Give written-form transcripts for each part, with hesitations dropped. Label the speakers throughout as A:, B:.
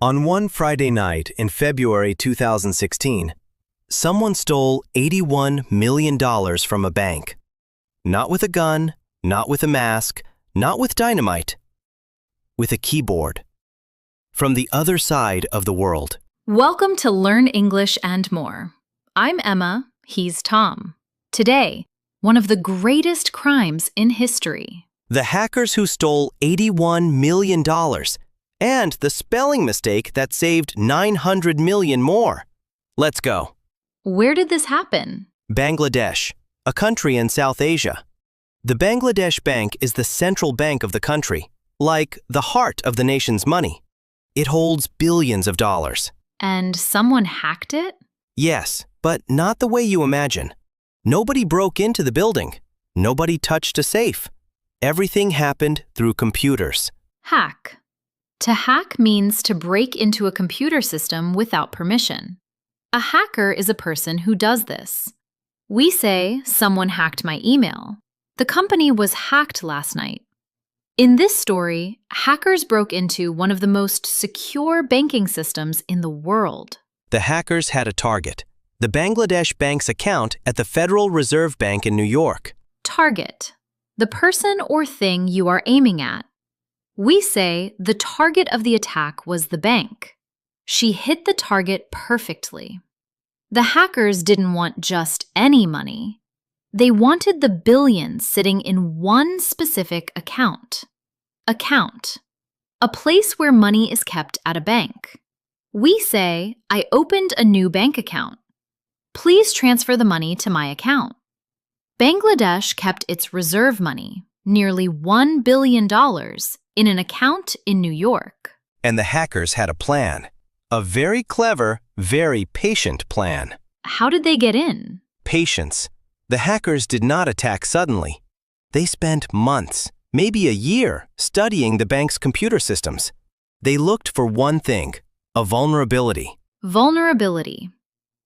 A: On one Friday night in February 2016, someone stole $81 million from a bank. Not with a gun, not with a mask, not with dynamite. With a keyboard. From the other side of the world.
B: Welcome to Learn English and More. I'm Emma, he's Tom. Today, one of the greatest crimes in history.
A: The hackers who stole $81 million and the spelling mistake that saved $900 million more. Let's go.
B: Where did this happen?
A: Bangladesh, a country in South Asia. The Bangladesh Bank is the central bank of the country, like the heart of the nation's money. It holds billions of dollars.
B: And someone hacked it?
A: Yes, but not the way you imagine. Nobody broke into the building. Nobody touched a safe. Everything happened through computers.
B: Hack. To hack means to break into a computer system without permission. A hacker is a person who does this. We say, someone hacked my email. The company was hacked last night. In this story, hackers broke into one of the most secure banking systems in the world.
A: The hackers had a target, the Bangladesh Bank's account at the Federal Reserve Bank in New York.
B: Target. The person or thing you are aiming at. We say the target of the attack was the bank. She hit the target perfectly. The hackers didn't want just any money. They wanted the billions sitting in one specific account. Account. A place where money is kept at a bank. We say, I opened a new bank account. Please transfer the money to my account. Bangladesh kept its reserve money, nearly $1 billion, in an account in New York.
A: And the hackers had a plan. A very clever, very patient plan.
B: How did they get in?
A: Patience. The hackers did not attack suddenly. They spent months, maybe a year, studying the bank's computer systems. They looked for one thing, a vulnerability.
B: Vulnerability.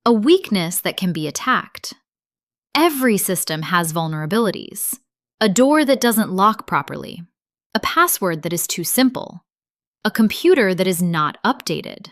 B: A weakness that can be attacked. Every system has vulnerabilities. A door that doesn't lock properly. A password that is too simple. A computer that is not updated.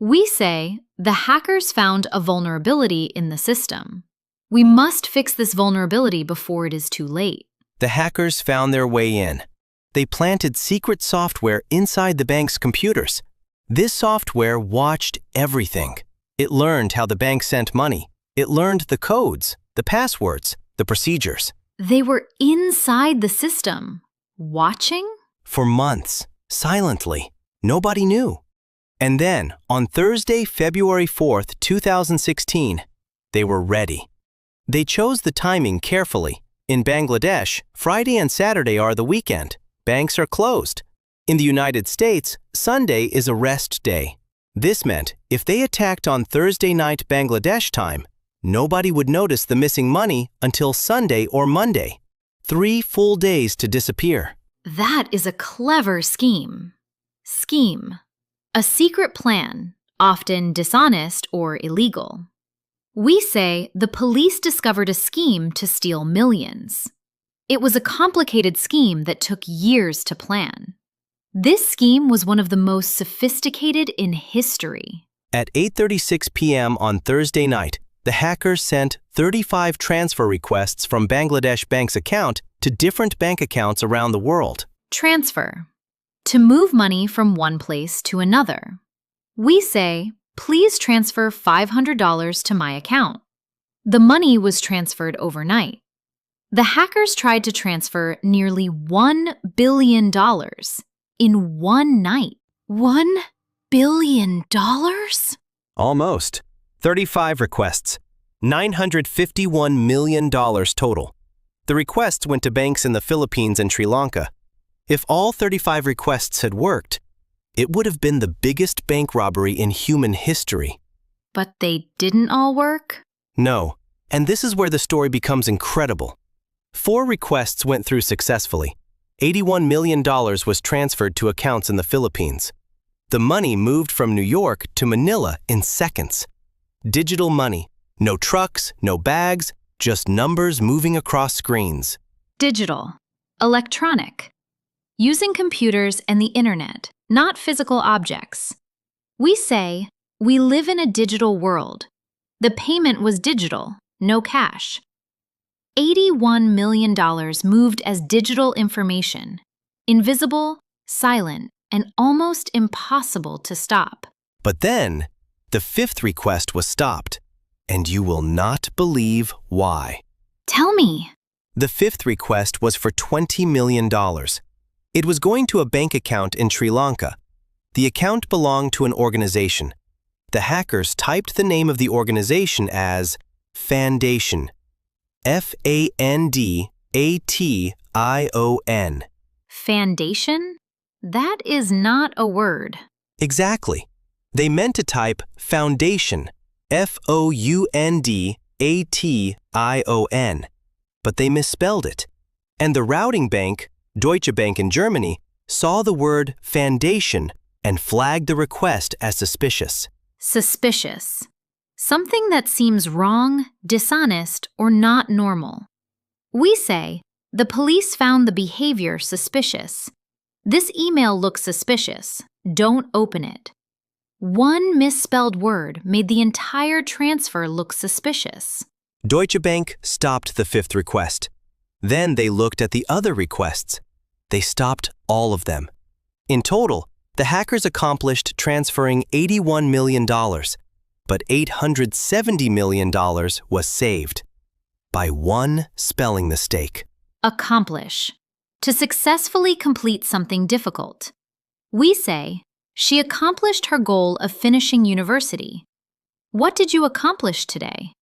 B: We say the hackers found a vulnerability in the system. We must fix this vulnerability before it is too late.
A: The hackers found their way in. They planted secret software inside the bank's computers. This software watched everything. It learned how the bank sent money. It learned the codes, the passwords, the procedures.
B: They were inside the system. Watching?
A: For months, silently. Nobody knew. And then, on Thursday, February 4th, 2016, they were ready. They chose the timing carefully. In Bangladesh, Friday and Saturday are the weekend. Banks are closed. In the United States, Sunday is a rest day. This meant if they attacked on Thursday night Bangladesh time, nobody would notice the missing money until Sunday or Monday. 3 full days to disappear.
B: That is a clever scheme. Scheme. A secret plan, often dishonest or illegal. We say the police discovered a scheme to steal millions. It was a complicated scheme that took years to plan. This scheme was one of the most sophisticated in history.
A: At 8:36 p.m. on Thursday night, the hackers sent 35 transfer requests from Bangladesh Bank's account to different bank accounts around the world.
B: Transfer. To move money from one place to another. We say, please transfer $500 to my account. The money was transferred overnight. The hackers tried to transfer nearly $1 billion in one night. $1 billion?
A: Almost. 35 requests. $951 million total. The requests went to banks in the Philippines and Sri Lanka. If all 35 requests had worked, it would have been the biggest bank robbery in human history.
B: But they didn't all work?
A: No, and this is where the story becomes incredible. 4 requests went through successfully. $81 million was transferred to accounts in the Philippines. The money moved from New York to Manila in seconds. Digital money. No trucks, no bags, just numbers moving across screens.
B: Digital. Electronic. Using computers and the internet, not physical objects. We say, we live in a digital world. The payment was digital, no cash. $81 million moved as digital information, invisible, silent, and almost impossible to stop.
A: But then, the fifth request was stopped, and you will not believe why.
B: Tell me.
A: The fifth request was for $20 million. It was going to a bank account in Sri Lanka. The account belonged to an organization. The hackers typed the name of the organization as Foundation. F-A-N-D-A-T-I-O-N.
B: Foundation? That is not a word.
A: Exactly. They meant to type Foundation, F-O-U-N-D-A-T-I-O-N, but they misspelled it. And the routing bank, Deutsche Bank in Germany, saw the word Foundation and flagged the request as suspicious.
B: Suspicious. Something that seems wrong, dishonest, or not normal. We say, the police found the behavior suspicious. This email looks suspicious. Don't open it. One misspelled word made the entire transfer look suspicious.
A: Deutsche Bank stopped the fifth request. Then they looked at the other requests. They stopped all of them. In total, the hackers accomplished transferring $81 million, but $870 million was saved by one spelling mistake.
B: Accomplish. To successfully complete something difficult. We say, she accomplished her goal of finishing university. What did you accomplish today?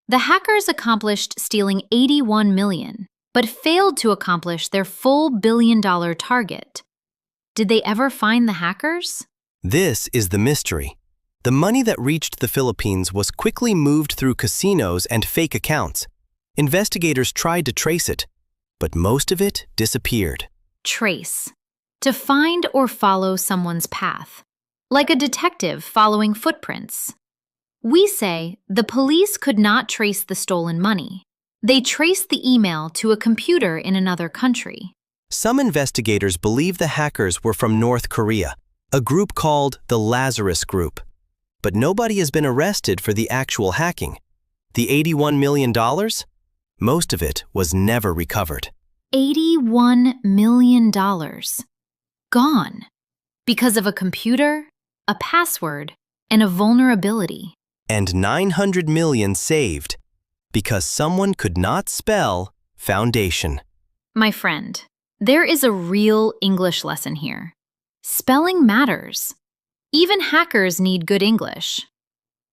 B: The hackers accomplished stealing $81 million, but failed to accomplish their full billion-dollar target. Did they ever find the hackers?
A: This is the mystery. The money that reached the Philippines was quickly moved through casinos and fake accounts. Investigators tried to trace it, but most of it disappeared.
B: Trace. To find or follow someone's path, like a detective following footprints. We say the police could not trace the stolen money. They traced the email to a computer in another country.
A: Some investigators believe the hackers were from North Korea, a group called the Lazarus Group. But nobody has been arrested for the actual hacking. The $81 million? Most of it was never recovered.
B: $81 million. Gone. Because of a computer, a password, and a vulnerability.
A: And $900 million saved because someone could not spell foundation.
B: My friend, there is a real English lesson here. Spelling matters. Even hackers need good English.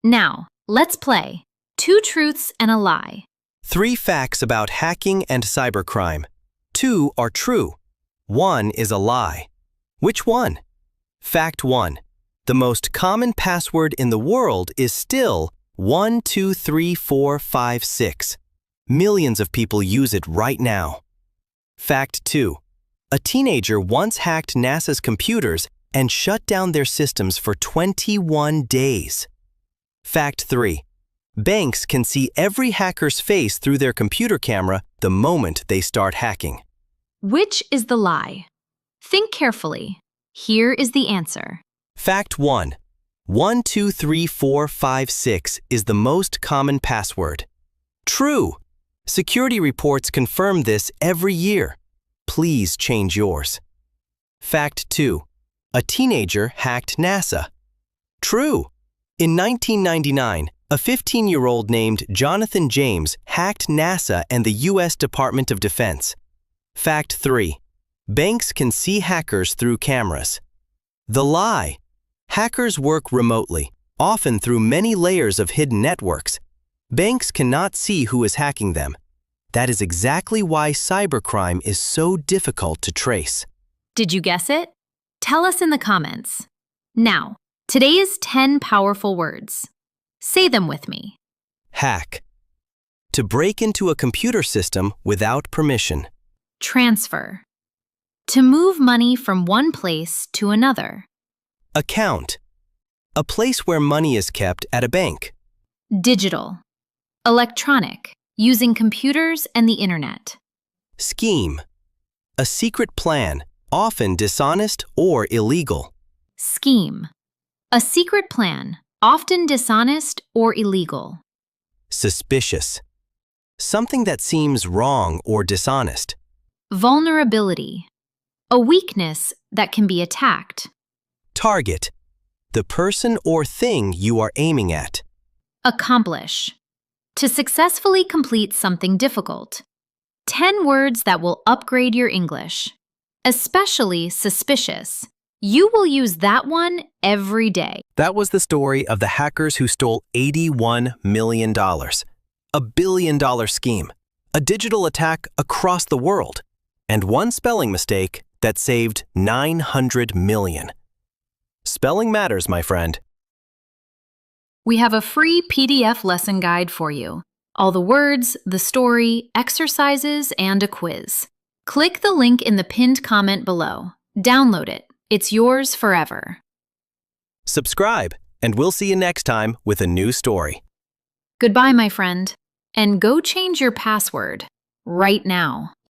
B: Now, let's play. 2 truths and a lie.
A: 3 facts about hacking and cybercrime. 2 are true. 1 is a lie. Which one? Fact 1. The most common password in the world is still 123456. Millions of people use it right now. Fact 2. A teenager once hacked NASA's computers and shut down their systems for 21 days. Fact 3. Banks can see every hacker's face through their computer camera the moment they start hacking.
B: Which is the lie? Think carefully. Here is the answer.
A: Fact 1. 123456 is the most common password. True. Security reports confirm this every year. Please change yours. Fact 2. A teenager hacked NASA. True. In 1999, a 15-year-old named Jonathan James hacked NASA and the U.S. Department of Defense. Fact 3. Banks can see hackers through cameras. The lie. Hackers work remotely, often through many layers of hidden networks. Banks cannot see who is hacking them. That is exactly why cybercrime is so difficult to trace.
B: Did you guess it? Tell us in the comments. Now, today's 10 powerful words. Say them with me.
A: Hack. To break into a computer system without permission.
B: Transfer. To move money from one place to another.
A: Account. A place where money is kept at a bank.
B: Digital. Electronic, using computers and the internet.
A: Scheme. A secret plan, often dishonest or illegal.
B: Scheme. A secret plan, often dishonest or illegal.
A: Suspicious. Something that seems wrong or dishonest.
B: Vulnerability. A weakness that can be attacked.
A: Target. The person or thing you are aiming at.
B: Accomplish. To successfully complete something difficult. 10 words that will upgrade your English. Especially suspicious. You will use that one every day.
A: That was the story of the hackers who stole $81 million. A billion-dollar scheme. A digital attack across the world. And one spelling mistake that saved 900 million. Spelling matters, my friend.
B: We have a free PDF lesson guide for you. All the words, the story, exercises, and a quiz. Click the link in the pinned comment below. Download it. It's yours forever.
A: Subscribe, and we'll see you next time with a new story.
B: Goodbye, my friend. And go change your password right now.